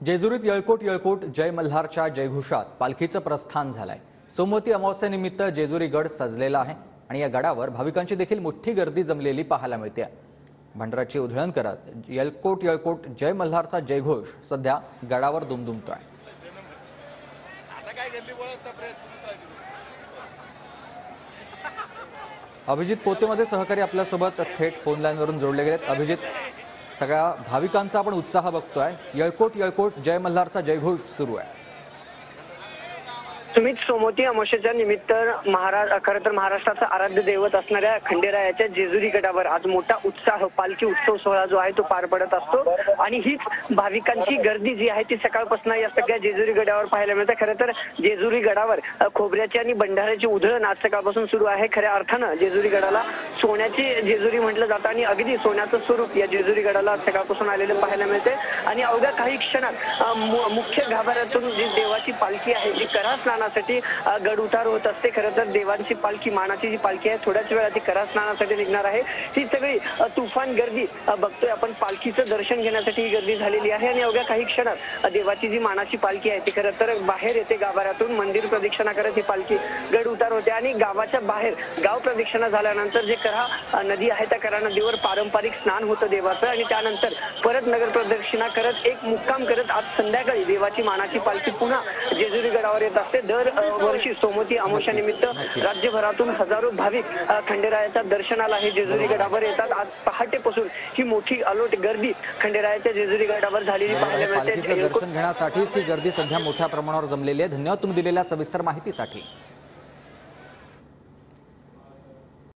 जेजुरीत येळकोट येळकोट जय मल्हारच्या जयघोषात पालखीचं प्रस्थान झालंय। सोमवती अमावस्येनिमित्त जेजुरी गड सजलेला आहे आणि या गडावर भाविकांची देखील मोठी गर्दी जमलेली पाहायला मिळते। भंडाराची उधळण करत येळकोट येळकोट जय मल्हारचा जयघोष सध्या गडावर दुमदुमतोय। अभिजित पोते माझे सहकारी आपल्यासोबत थेट फोन लाईनवरून जोडले गेलेत। अभिजित, सगळ्या भाविकांचा आपण उत्साह बघतोय। येळकोट येळकोट जय मल्हारचा जयघोष सुरू आहे। सुमित, सोमवती अमावस्येच्या निमित्त खरं तर महाराष्ट्राचा आराध्य दैवत असणाऱ्या खंडेरायाच्या जेजुरी गडावर आज मोठा उत्साह पालखी उत्सव सोहळा जो आहे तो पार पडत असतो आणि हीच भाविकांची गर्दी जी आहे ती सकाळपासून या सगळ्या जेजुरी गडावर पाहायला मिळते। खरं तर जेजुरी गडावर खोबऱ्याची आणि बंडाऱ्याची उधळण आज सकाळपासून सुरू आहे। खऱ्या अर्थानं जेजुरी गडाला सोन्याची जेजुरी म्हटलं जातं आणि अगदी सोन्याचं स्वरूप या जेजुरी गडाला आज सकाळपासून आलेलं पाहायला मिळते आणि अवघ्या काही क्षणात मुख्य गाभाऱ्यातून जी देवाची पालखी आहे जी करा स्नानासाठी गड उतार होत असते। खरं तर देवांची पालखी मानाची जी पालखी आहे थोड्याच वेळात ती करा स्नानासाठी निघणार आहे। ही सगळी तुफान गर्दी बघतोय आपण, पालखीचं दर्शन घेण्यासाठी ही गर्दी झालेली आहे आणि अवघ्या काही क्षणात देवाची जी मानाची पालखी आहे ती खरं तर बाहेर येते गाभाऱ्यातून। मंदिर प्रदक्षिणा करत ही पालखी गड उतार होते आणि गावाच्या बाहेर गाव प्रदक्षिणा झाल्यानंतर जे करा नदी आहे त्या करा नदीवर पारंपरिक स्नान होतं देवाचं आणि त्यानंतर परत नगर प्रदक्षिणा करत एक मुक्काम करत आज संध्याकाळी देवाची मानाची पालखी पुन्हा जेजुरी गडावर येत असते। दर वर्षी सोमवती अमावस्येनिमित्त राज्यभरातून हजारो भाविक खंडेरायाच्या दर्शनाला हे जेजुरी गडावर येतात। आज पहाटेपासून ही मोठी अलोट गर्दी खंडेरायाच्या जेजुरी गडावर झालेली पाहायला मिळते। दर्शन घेण्यासाठीच ही गर्दी सध्या मोठ्या प्रमाणावर जमलेली आहे। धन्यवाद तुम्ही दिलेल्या सविस्तर माहितीसाठी।